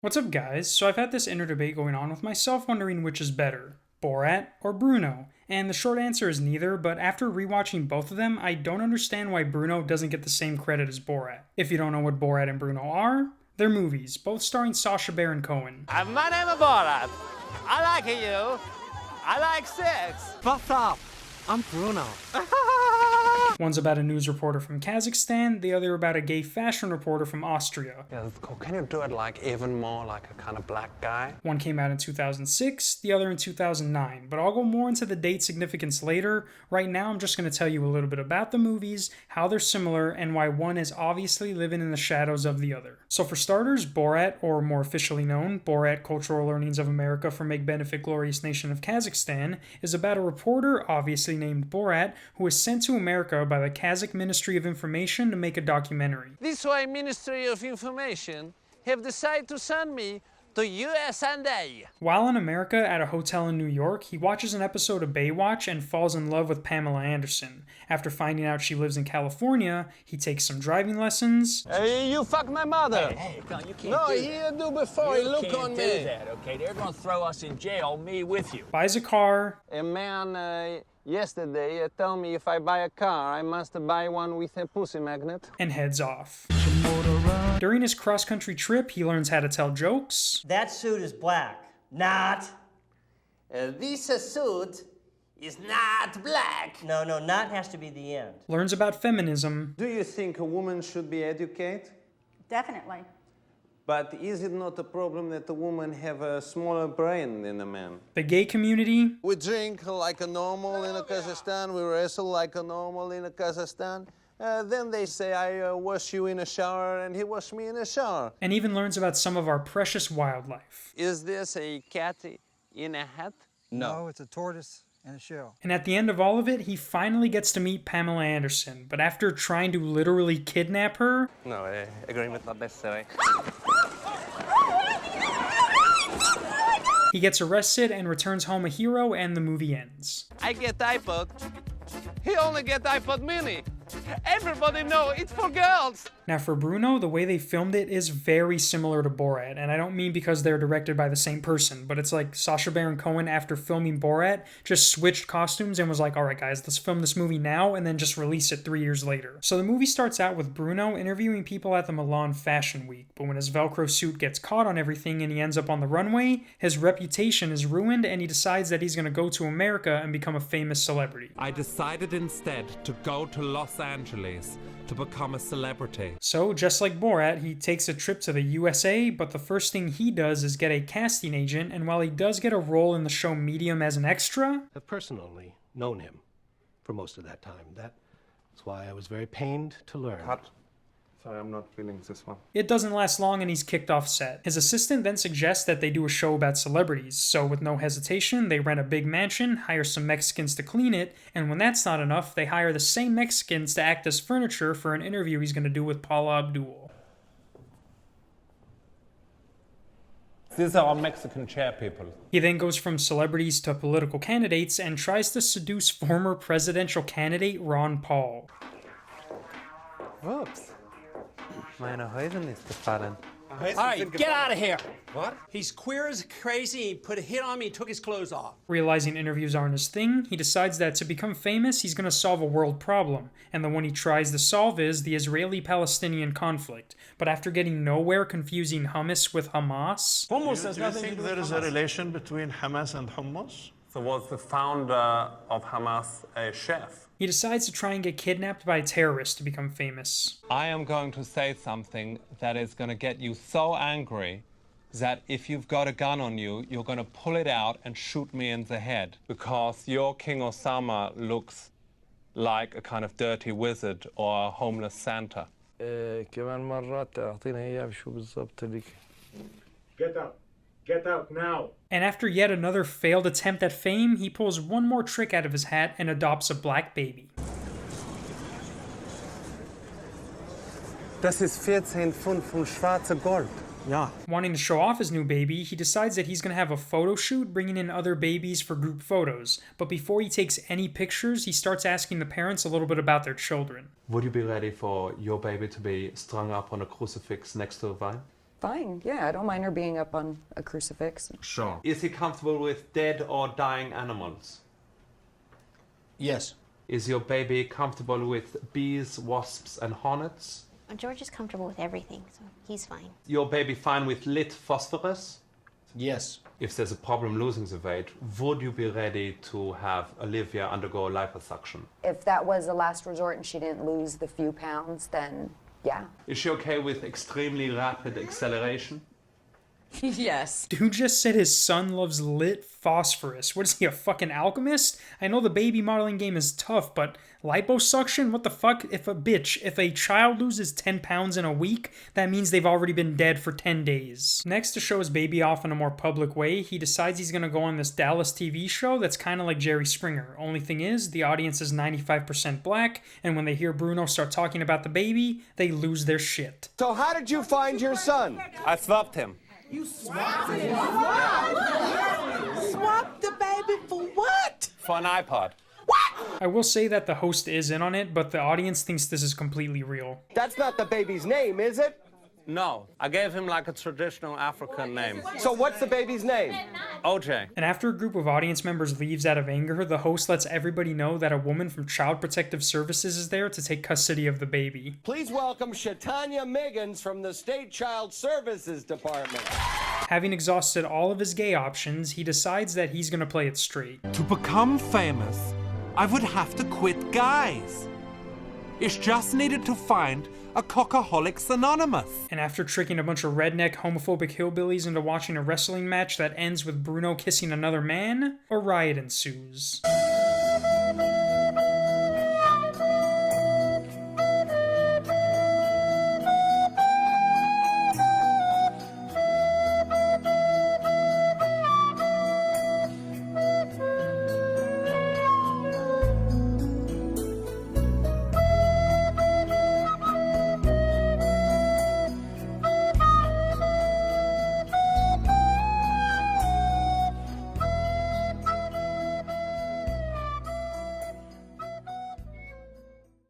What's up, guys? So I've had this inner debate going on with myself, wondering which is better, Borat or Bruno? And the short answer is neither, but after rewatching both of them, I don't understand why Bruno doesn't get the same credit as Borat. If you don't know what Borat and Bruno are, they're movies, both starring Sacha Baron Cohen. My name is Borat. I like you. I like sex. What's up? I'm Bruno. One's about a news reporter from Kazakhstan, the other about a gay fashion reporter from Austria. Yeah, that's cool. Can you do it like even more like a kind of black guy? One came out in 2006, the other in 2009, but I'll go more into the date significance later. Right now, I'm just going to tell you a little bit about the movies, how they're similar, and why one is obviously living in the shadows of the other. So for starters, Borat, or more officially known, Borat Cultural Learnings of America for Make Benefit Glorious Nation of Kazakhstan, is about a reporter, obviously named Borat, who is sent to America by the Kazakh Ministry of Information to make a documentary. This why Ministry of Information have decided to send me to USA. While in America at a hotel in New York, he watches an episode of Baywatch and falls in love with Pamela Anderson. After finding out she lives in California, he takes some driving lessons. Hey, you fuck my mother. Hey, come on, you can't No, do he that. do before he You look can't on do me. that, okay? They're gonna throw us in jail, me with you. Buys a car, A man yesterday told me if I buy a car, I must buy one with a pussy magnet. and heads off. During his cross-country trip, he learns how to tell jokes, That suit is black. Not. This suit is not black. No, not has to be the end. learns about feminism, Do you think a woman should be educated? Definitely. But is it not a problem that a woman have a smaller brain than a man? the gay community, We drink like a normal in Kazakhstan. We wrestle like a normal in Kazakhstan. Then they say I wash you in a shower and he washed me in a shower. and even learns about some of our precious wildlife. Is this a cat in a hat? No, it's a tortoise and a shell. And at the end of all of it, he finally gets to meet Pamela Anderson, but after trying to literally kidnap her, No, agreement not necessary. he gets arrested and returns home a hero, and the movie ends. I get iPod. He only get iPod mini. Everybody know it's for girls. Now for Bruno, the way they filmed it is very similar to Borat, and I don't mean because they're directed by the same person, but it's like Sacha Baron Cohen, after filming Borat, just switched costumes and was like, alright guys, let's film this movie now, and then just release it 3 years later. So the movie starts out with Bruno interviewing people at the Milan Fashion Week, but when his Velcro suit gets caught on everything and he ends up on the runway, his reputation is ruined and he decides that he's gonna go to America and become a famous celebrity. I decided instead to go to Los Angeles to become a celebrity. So, just like Borat, he takes a trip to the USA, but the first thing he does is get a casting agent, and while he does get a role in the show Medium as an extra, I've personally known him for most of that time. That's why I was very pained to learn. Sorry, I'm not feeling this one. it doesn't last long and he's kicked off set. His assistant then suggests that they do a show about celebrities, so with no hesitation, they rent a big mansion, hire some Mexicans to clean it, and when that's not enough, they hire the same Mexicans to act as furniture for an interview he's going to do with Paula Abdul. These are our Mexican chair people. He then goes from celebrities to political candidates and tries to seduce former presidential candidate Ron Paul. Whoops. Meine Häusen ist gefallen. All right, get out of here. What? He's queer as crazy. He put a hit on me. He took his clothes off. Realizing interviews aren't his thing, he decides that to become famous, he's going to solve a world problem, and the one he tries to solve is the Israeli-Palestinian conflict. But after getting nowhere confusing hummus with Hamas, Hummus has nothing to do with there is a Hamas. relation between Hamas and hummus? So was the founder of Hamas a chef? he decides to try and get kidnapped by a terrorist to become famous. I am going to say something that is going to get you so angry that if you've got a gun on you, you're going to pull it out and shoot me in the head. Because your King Osama looks like a kind of dirty wizard or a homeless Santa. كمان مرات أعطينا إياه شو بالضبط لك. Get out. Get out now. And after yet another failed attempt at fame, he pulls one more trick out of his hat and adopts a black baby. Das ist 14 Pfund von schwarze Gold. Ja. Wanting to show off his new baby, he decides that he's going to have a photo shoot bringing in other babies for group photos. But before he takes any pictures, he starts asking the parents a little bit about their children. Would you be ready for your baby to be strung up on a crucifix next to a vine? Fine, yeah, I don't mind her being up on a crucifix. Sure. Is he comfortable with dead or dying animals? Yes. Is your baby comfortable with bees, wasps, and hornets? George is comfortable with everything, so he's fine. Your baby fine with lit phosphorus? Yes. If there's a problem losing the weight, would you be ready to have Olivia undergo liposuction? If that was the last resort and she didn't lose the few pounds, then yeah. Is she okay with extremely rapid acceleration? Yes. Dude just said his son loves lit phosphorus. What is he, a fucking alchemist? I know the baby modeling game is tough, but liposuction? What the fuck? If a child loses 10 pounds in a week, that means they've already been dead for 10 days. Next, to show his baby off in a more public way, he decides he's gonna go on this Dallas TV show that's kinda like Jerry Springer. Only thing is, the audience is 95% black, and when they hear Bruno start talking about the baby, they lose their shit. So how did you find your son? I swapped him. You swapped him? Swapped the baby for what? For an iPod. I will say that the host is in on it, but the audience thinks this is completely real. That's not the baby's name, is it? No, I gave him like a traditional African name. So what's the baby's name? OJ. And after a group of audience members leaves out of anger, the host lets everybody know that a woman from Child Protective Services is there to take custody of the baby. Please welcome Shatanya Miggins from the State Child Services Department. Having exhausted all of his gay options, he decides that he's gonna play it straight. To become famous, I would have to quit guys. It's just needed to find a Cockaholics Anonymous. And after tricking a bunch of redneck homophobic hillbillies into watching a wrestling match that ends with Bruno kissing another man, a riot ensues.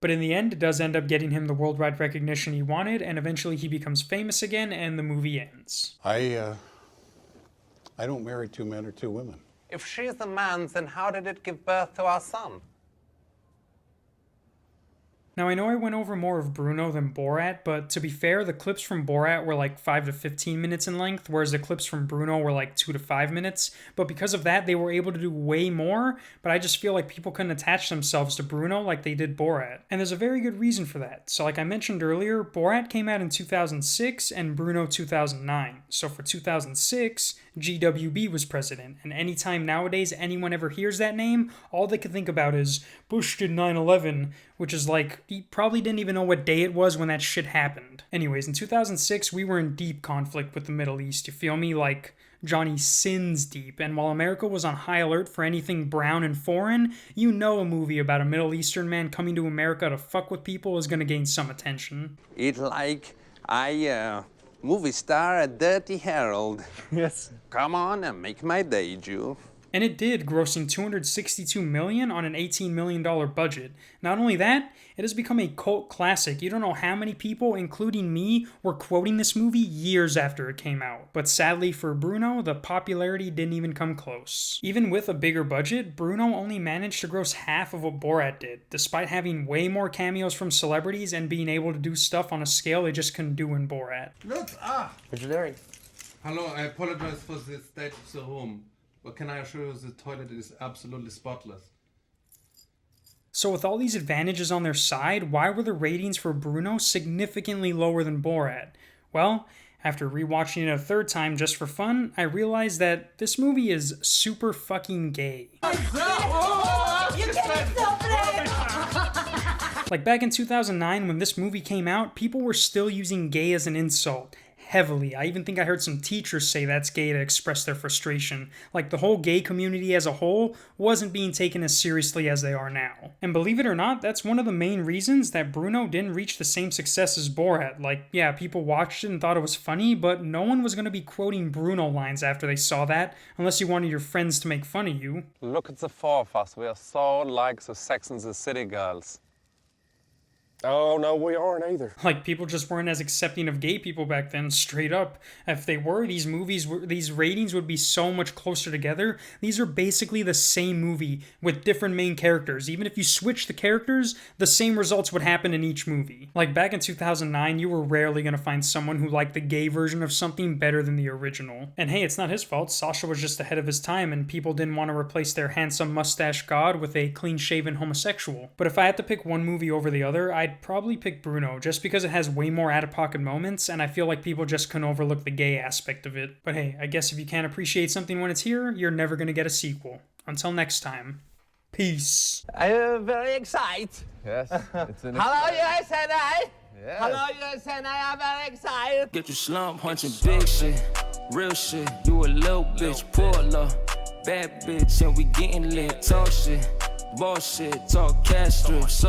But in the end, it does end up getting him the worldwide recognition he wanted, and eventually he becomes famous again, and the movie ends. I don't marry two men or two women. If she's a man, then how did it give birth to our son? Now, I know I went over more of Bruno than Borat, but to be fair, the clips from Borat were like 5 to 15 minutes in length, whereas the clips from Bruno were like 2 to 5 minutes. But because of that, they were able to do way more, but I just feel like people couldn't attach themselves to Bruno like they did Borat. And there's a very good reason for that. So like I mentioned earlier, Borat came out in 2006 and Bruno 2009. So for 2006, GWB was president, and anytime nowadays anyone ever hears that name, all they can think about is Bush did 9/11, which is like, he probably didn't even know what day it was when that shit happened. Anyways, in 2006, we were in deep conflict with the Middle East, you feel me? Like, Johnny Sins deep, and while America was on high alert for anything brown and foreign, you know a movie about a Middle Eastern man coming to America to fuck with people is gonna gain some attention. It's like movie star at Dirty Harold. Yes. Come on and make my day, Jew. And it did, grossing $262 million on an $18 million budget. Not only that, it has become a cult classic. You don't know how many people, including me, were quoting this movie years after it came out. But sadly for Bruno, the popularity didn't even come close. Even with a bigger budget, Bruno only managed to gross half of what Borat did, despite having way more cameos from celebrities and being able to do stuff on a scale they just couldn't do in Borat. Look, Engineering. Hello, I apologize for the state of the room, but can I assure you the toilet is absolutely spotless? So with all these advantages on their side, why were the ratings for Bruno significantly lower than Borat? Well, after rewatching it a third time just for fun, I realized that this movie is super fucking gay. Like back in 2009 when this movie came out, people were still using gay as an insult. Heavily. I even think I heard some teachers say that's gay to express their frustration. Like the whole gay community as a whole wasn't being taken as seriously as they are now. And believe it or not, that's one of the main reasons that Bruno didn't reach the same success as Borat. Like, yeah, people watched it and thought it was funny, but no one was going to be quoting Bruno lines after they saw that, unless you wanted your friends to make fun of you. Look at the four of us. We are so like the Sex and the City girls. Oh, no, we aren't either. Like, people just weren't as accepting of gay people back then, straight up. If they were, these ratings would be so much closer together. These are basically the same movie with different main characters. Even if you switch the characters, the same results would happen in each movie. Like, back in 2009, you were rarely gonna find someone who liked the gay version of something better than the original. And hey, it's not his fault. Sasha was just ahead of his time, and people didn't want to replace their handsome mustache god with a clean-shaven homosexual. But if I had to pick one movie over the other, I'd probably pick Bruno, just because it has way more out-of-pocket moments, and I feel like people just couldn't overlook the gay aspect of it. But hey, I guess if you can't appreciate something when it's here, you're never gonna get a sequel. Until next time, peace. Are you very excited? Yes, it's an Hello, USA! Yes. Hello, USA! I'm very excited. Get you slump punching big shit, real shit. You a little bitch, pull up, bad bitch, and we getting lit. Talk shit, bullshit, talk cash strips.